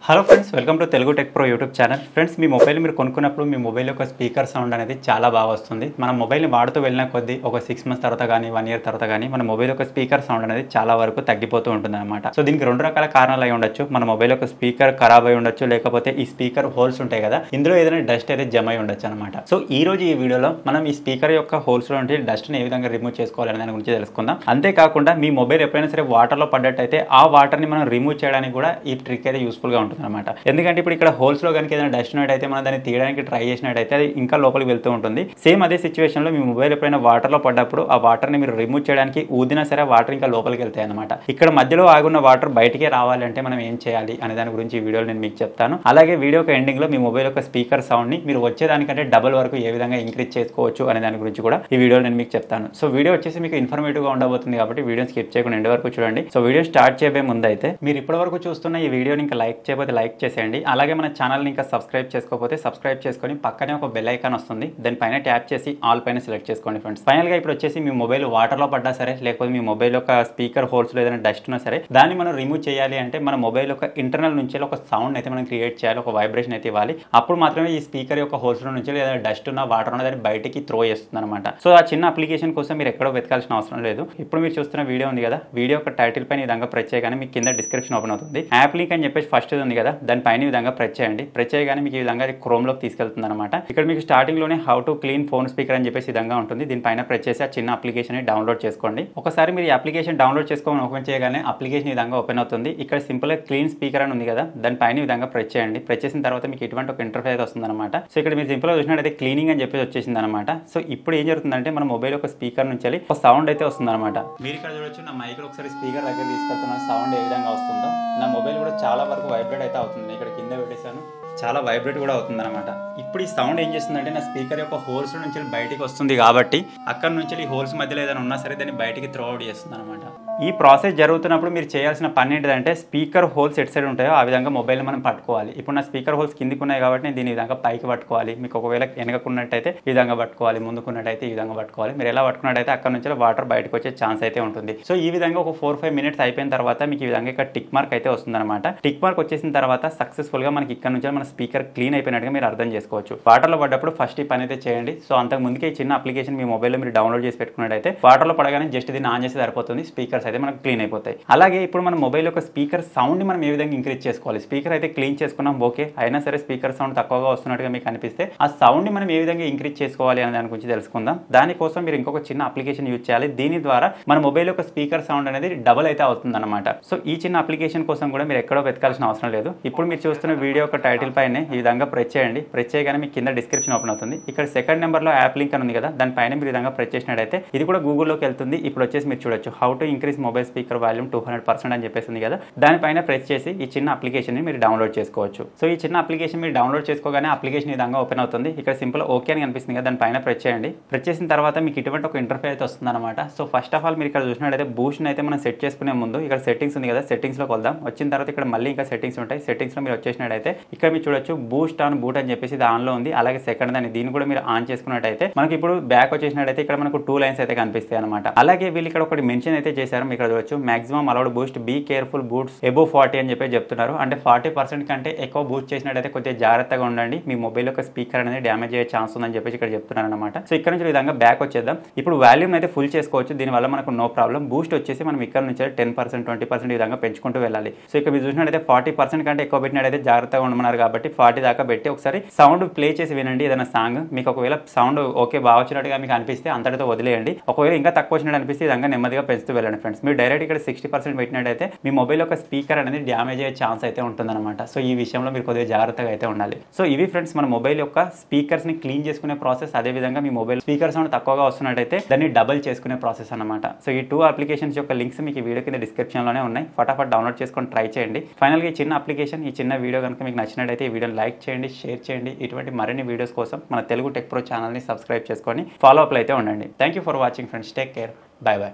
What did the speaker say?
Hello friends, welcome to Telugu tech pro YouTube channel. Friends, me mobile మీరు కొనుక్కున్నప్పుడు మీ mobile యొక్క speaker sound అనేది చాలా బాగా వస్తుంది. మన మొబైల్ని వాడుతూ వెళ్ళిన కొద్దీ ఒక 6 మంత్స్ తర్వాత కానీ 1 ఇయర్ తర్వాత కానీ మన మొబైల్ యొక్క స్పీకర్ సౌండ్ అనేది చాలా వరకు తగ్గిపోతూ ఉంటుంది అనమాట. సో దీనికి 2 రకాల కారణాలు అయి ఉండొచ్చు. మన మొబైల్ యొక్క స్పీకర్ ఖరాబ్ అయి ఉండొచ్చు, లేకపోతే ఈ స్పీకర్ హోల్స్ ఉంటాయి కదా, ఇందులో ఏదైనా డస్ట్ అయితే జమ అయి ఉండొచ్చు అనమాట. సో ఈ రోజు ఈ వీడియోలో మనం ఈ స్పీకర్ యొక్క హోల్స్ లో ఉంటే డస్ట్ని ఏ విధంగా రిమూవ్ చేసుకోవాలనే దాని గురించి తెలుసుకుందాం. అంతేకాకుండా మీ మొబైల్ ఎప్పుడైనా సరే వాటర్లో పడ్డట్టయితే ఆ వాటర్ని మనం రిమూవ్ చేయడానికి కూడా ఈ ట్రిక్ అయితే యూస్ఫుల్గా ఉంటుంది అనమాట. ఎందుకంటే ఇప్పుడు ఇక్కడ హోల్స్ లో కనుక ఏదైనా డస్ట్ ఉన్నట్టయితే మనం దాన్ని తీయడానికి ట్రై చేసినట్టయితే అది ఇంకా లోపలికి వెళ్తూ ఉంటుంది. సేమ్ అదే సిచ్యువేషన్ లో మీ మొబైల్ ఎప్పుడైనా వాటర్ లో పడ్డప్పుడు ఆ వాటర్ ని మీరు రిమూవ్ చేయడానికి ఊదినా సరే వాటర్ ఇంకా లోపలికి వెళ్తాయి అనమాట. ఇక్కడ మధ్యలో ఆగున్న వాటర్ బయటికే రావాలంటే మనం ఏం చేయాలి అనే దాని గురించి ఈ వీడియోలో నేను మీకు చెప్తాను. అలాగే వీడియో యొక్క ఎండింగ్ లో మీ మొబైల్ యొక్క స్పీకర్ సౌండ్ ని మీరు వచ్చేదానికంటే డబుల్ వరకు ఏ విధంగా ఇంక్రీజ్ చేసుకోవచ్చు అనే దాని గురించి కూడా ఈ వీడియోలో నేను మీకు చెప్తాను. సో వీడియో వచ్చేసి మీకు ఇన్ఫర్మేటివ్ గా ఉండబోతుంది కాబట్టి వీడియో స్కిప్ చేయకుండా ఎండ్ వరకు చూడండి. సో వీడియో స్టార్ట్ చేయబోయే ముందు అయితే మీరు ఇప్పటి వరకు చూస్తున్న ఈ వీడియోని ఇంకా లైక్ చేయకపోతే లైక్ చేసేయండి. అలాగే మన ఛానల్ ఇంకా సబ్స్క్రైబ్ చేసుకోకపోతే సబ్స్క్రైబ్ చేసుకొని పక్కనే ఒక బెల్ ఐకాన్ వస్తుంది, దానిపైన ట్యాప్ చేసి ఆల్ పైన సెలెక్ట్ చేసుకోండి ఫ్రెండ్స్. ఫైనల్ గా ఇప్పుడు వచ్చేసి మీ మొబైల్ వాటర్ లో పడ్డా సరే, లేకపోతే మీ మొబైల్ యొక్క స్పీకర్ హోల్స్ లో ఏదైనా డస్ట్ ఉన్నా సరే దాన్ని మనం రిమూవ్ చేయాలి అంటే మన మొబైల్ యొక్క ఇంటర్నల్ నుంచి ఒక సౌండ్ అయితే మనం క్రియేట్ చేయాలి, ఒక వైబ్రేషన్ అయితే ఇవ్వాలి. అప్పుడు మాత్రమే ఈ స్పీకర్ యొక్క హోల్స్ లో నుంచి ఏదైనా డస్ట్ ఉన్న వాటర్ ఉన్న దాన్ని బయటికి త్రో చేస్తుంది అనమాట. సో ఆ చిన్న అప్లికేషన్ కోసం మీరు ఎక్కడో వెతకాల్సిన అవసరం లేదు. ఇప్పుడు మీరు చూస్తున్న వీడియో ఉంది కదా, వీడియో యొక్క టైటిల్ పైన ఈ విధంగా ప్రెస్ చేయగానే మీకు కింద డిస్క్రిప్షన్ ఓపెన్ అవుతుంది. యాప్ లింక్ అని చెప్పేసి ఫస్ట్ ఉంది కదా, దానిపైన ఈ విధంగా ప్రెస్ చేయండి. ప్రెస్ చేయగానే మీకు ఈ విధంగా క్రోమ్ లోకి తీసుకెళ్తుంది అనమాట. ఇక్కడ మీకు స్టార్టింగ్ లోనే how to clean phone speaker అని చెప్పేసి విధంగా ఉంటుంది. దీనిపైన ప్రెస్ చేసి ఆ చిన్న అప్లికేషన్ ని డౌన్లోడ్ చేసుకోండి. ఒకసారి మీరు ఈ అప్లికేషన్ డౌన్లోడ్ చేసుకోమని ఓపెన్ చేయగానే అప్లికేషన్ ఈ విధంగా ఓపెన్ అవుతుంది. ఇక్కడ సింపుల్ గా క్లీన్ స్పీకర్ అని ఉంది కదా, దానిపైన ఈ విధంగా ప్రెస్ చేయండి. ప్రెస్ చేసిన తర్వాత మీకు ఇటువంటి ఒక ఇంటర్ఫేస్ అయితే వస్తుంది అనమాట. సో ఇక్కడ మీరు సింపుల్ గా చూసినట్టయితే క్లీనింగ్ అని చెప్పేసి వచ్చేసింది అనమాట. సో ఇప్పుడు ఏం జరుగుతుందంటే మన మొబైల్ ఒక స్పీకర్ నుంచి ఒక సౌండ్ అయితే వస్తుంది అనమాట. మీరు ఇక్కడ చూడొచ్చు, నా మైక్ ఒకసారి స్పీకర్ దగ్గర తీసుకెళ్తున్న సౌండ్ ఏ విధంగా వస్తుందో. నా మొబైల్ కూడా చాలా వరకు వైబ్రేట్ అయితే అవుతుంది. ఇక్కడ కింద పెట్టేశాను, చాలా వైబ్రేట్ కూడా అవుతుంది అనమాట. ఇప్పుడు ఈ సౌండ్ ఏం చేస్తుందంటే నా స్పీకర్ యొక్క హోల్స్ నుంచి బయటికి వస్తుంది కాబట్టి అక్కడ నుంచి ఈ హోల్స్ మధ్యలో ఏదైనా ఉన్నా సరే దాన్ని బయటికి త్రో అవుట్ చేస్తుంది అనమాట. ఈ ప్రాసెస్ జరుగుతున్నప్పుడు మీరు చేయాల్సిన పని ఏంటిదంటే స్పీకర్ హోల్స్ ఎట్ సైడ్ ఉంటాయో ఆ విధంగా మొబైల్ మనం పట్టుకోవాలి. ఇప్పుడు నా స్పీకర్ హోల్స్ కిందికి ఉన్నాయి కాబట్టి నేను దీని విధంగా పైకి పట్టుకోవాలి. మీకు ఒకవేళ వెనకకున్నట్టయితే ఈ విధంగా పట్టుకోవాలి, ముందుకున్నట్టయితే ఈ విధంగా పట్టుకోవాలి. మీరు ఎలా పట్టుకున్నట్టయితే అక్కడ నుంచి వాటర్ బయటకు వచ్చే ఛాన్స్ అయితే ఉంటుంది. సో ఈ విధంగా ఒక 4-5 మినిట్స్ అయిపోయిన తర్వాత మీకు ఈ విధంగా ఇక్కడ టిక్ మార్క్ అయితే వస్తుంది అనమాట. టిక్ మార్క్ వచ్చేసిన తర్వాత సక్సెస్ఫుల్ గా మనకి ఇక్కడ నుంచి మన స్పీకర్ క్లీన్ అయిపోయినట్టుగా మీరు అర్థం చేసుకోవచ్చు. వాటర్ లో పడ్డప్పుడు ఫస్ట్ ఈ పని అయితే చేయండి. సో అంతకు ముందుకే ఈ చిన్న అప్లికేషన్ మీ మొబైల్లో మీరు డౌన్లోడ్ చేసి పెట్టుకున్నట్టయితే వాటర్ లో పడగానే జస్ట్ దీన్ని ఆన్ చేసి సరిపోతుంది, స్పీకర్స్ అయితే మనకు క్లీన్ అయిపోతాయి. అలాగే ఇప్పుడు మన మొబైల్ యొక్క స్పీకర్ సౌండ్ ని మనం ఏ విధంగా ఇంక్రీజ్ చేసుకోవాలి. స్పీకర్ అయితే క్లీన్ చేసుకున్నాం, ఓకే, అయినా సరే స్పీకర్ సౌండ్ తక్కువగా వస్తున్నట్టుగా మీకు అనిపిస్తే ఆ సౌండ్ ని మనం ఏ విధంగా ఇంక్రీజ్ చేసుకోవాలి అనే దాని గురించి తెలుసుకుందాం. దానికోసం మీరు ఇంకొక చిన్న అప్లికేషన్ యూజ్ చేయాలి. దీని ద్వారా మన మొబైల్ యొక్క స్పీకర్ సౌండ్ అనేది డబుల్ అయితే అవుతుంది అనమాట. సో ఈ చిన్న అప్లికేషన్ కోసం కూడా మీరు ఎక్కడో వెతకాల్సిన అవసరం లేదు. ఇప్పుడు మీరు చూస్తున్న వీడియో యొక్క టైటిల్ పైన ఈ విధంగా ప్రెస్ చేయండి. ప్రెస్ చేయగానే మీకు కింద డిస్క్రిప్షన్ ఓపెన్ అవుతుంది. ఇక్కడ సెకండ్ నెంబర్ లో యాప్ లింక్ అని ఉంది కదా, దానిపైన మీరు విధంగా ప్రెస్ చేసినట్టయితే ఇది కూడా గూగుల్లోకి వెళ్తుంది. ఇప్పుడు వచ్చేసి మీరు చూడొచ్చు how to increase mobile speaker volume 200% అని చెప్పేసింది కదా, దానిపైన ప్రెస్ చేసి ఈ చిన్న అప్లికేషన్ ని మీరు డౌన్లోడ్ చేసుకోవచ్చు. సో ఈ చిన్న అప్లికేషన్ మీరు డౌన్లోడ్ చేసుకోగానే అప్లికేషన్ ఈ విధంగా ఓపెన్ అవుతుంది. ఇక్కడ సింపుల్ ఓకే అని కనిపిస్తుంది కదా, దానిపైన ప్రెస్ చేయండి. ప్రెస్ చేసిన తర్వాత మీకు ఇటువంటి ఒక ఇంటర్ఫేస్ అయితే వస్తుంది అనమాట. సో ఫస్ట్ ఆఫ్ ఆల్ మీరు ఇక్కడ చూసినట్టయితే బూస్ట్ అయితే మనం సెట్ చేసుకునే ముందు ఇక్కడ సెట్టింగ్స్ ఉంది కదా, సెట్టింగ్స్ లోకి వెళ్దాం. వచ్చిన తర్వాత ఇక్కడ మళ్ళీ ఇంకా సెట్టింగ్స్ ఉంటాయి. సెట్టింగ్స్ లో మీరు వచ్చేసినట్టయితే ఇక్కడ మీరు చూడొచ్చు బూస్ట్ ఆన్ బూట్ అని చెప్పేసి ఇది ఆన్ లో ఉంది. అలాగే సెకండ్ దాన్ని దీన్ని కూడా మీరు ఆన్ చేసుకున్నట్టయితే మనకి ఇప్పుడు బ్యాక్ వచ్చేసినట్టయితే ఇక్కడ మనకు 2 లైన్స్ అయితే కనిపిస్తాయి అనమాట. అలాగే వీళ్ళు ఇక్కడ ఒకటి మెన్షన్ అయితే చేశారు, మీరు ఇక్కడ చూడొచ్చు maximum allowed boost be careful బూట్స్ అబోవ్ 40 అని చెప్పి చెప్తున్నారు. అంటే 40% కంటే ఎక్కువ బూస్ట్ చేసినట్టయితే కొద్దిగా జాగ్రత్తగా ఉండండి, మీ మొబైల్ యొక్క స్పీకర్ అనేది డ్యామేజ్ అయ్యే ఛాన్స్ ఉందని చెప్పేసి ఇక్కడ చెప్తున్నారు అనమాట. సో ఇక్కడ నుంచి విధంగా బ్యాక్ వచ్చేద్దాం. ఇప్పుడు వాల్యూమ్ అయితే ఫుల్ చేసుకోవచ్చు, దీనివల్ల మనకు నో ప్రాబ్లం. బూస్ట్ వచ్చేసి మనం ఇక్కడ నుంచి 10%, 20% ఈ విధంగా పెంచుకుంటూ వెళ్ళాలి. సో ఇక్కడ మీరు చూసినట్టయితే 40% కంటే ఎక్కువ పెట్టినట్టయితే జాగ్రత్తగా ఉండమన్నారు కాబట్టి 40 దాకా పెట్టి ఒకసారి సౌండ్ ప్లే చేసి వినండి. ఏదైనా సాంగ్ మీకు ఒకవేళ సౌండ్ ఓకే బాగా వచ్చినట్టుగా మీకు అనిపిస్తే అంతటితో వదిలేయండి. ఒకవేళ ఇంకా తక్కువ వచ్చినట్టు అనిపిస్తే ఈ విధంగా నెమ్మదిగా పెంచుతూ వెళ్ళండి ఫ్రెండ్స్. మీరు డైరెక్ట్ ఇక్కడ 60% పెట్టినట్టయితే మీ మొబైల్ యొక్క స్పీకర్ అనేది డ్యామేజ్ అయ్యే ఛాన్స్ అయితే ఉంటుందన్నమాట. సో ఈ విషయంలో మీరు కొద్దిగా జాగ్రత్తగా అయితే ఉండాలి. సో ఇవి ఫ్రెండ్స్ మన మొబైల్ యొక్క స్పీకర్స్ ని క్లీన్ చేసుకునే ప్రాసెస్. అదే విధంగా మీ మొబైల్ స్పీకర్ సౌండ్ తక్కువగా వస్తున్నట్టయితే దాన్ని డబుల్ చేసుకునే ప్రాసెస్ అనమాట. సో ఈ 2 అప్లికేషన్స్ యొక్క లింక్స్ మీకు ఈ వీడియో కింద డిస్క్రిప్షన్ లోనే ఉన్నాయి. ఫటాఫట్ డౌన్లోడ్ చేసుకొని ట్రై చేయండి. ఫైనల్ గా ఈ చిన్న అప్లికేషన్, ఈ చిన్న వీడియో కనుక మీకు నచ్చినట్టయితే ఈ వీడియోని లైక్ చేయండి, షేర్ చేయండి. ఇటువంటి మరిన్ని వీడియోస్ కోసం మన తెలుగు టెక్ ప్రో ఛానల్ ని సబ్స్క్రైబ్ చేసుకొని ఫాలో అప్ అయితే ఉండండి. Thank you for watching friends. Take care. By by.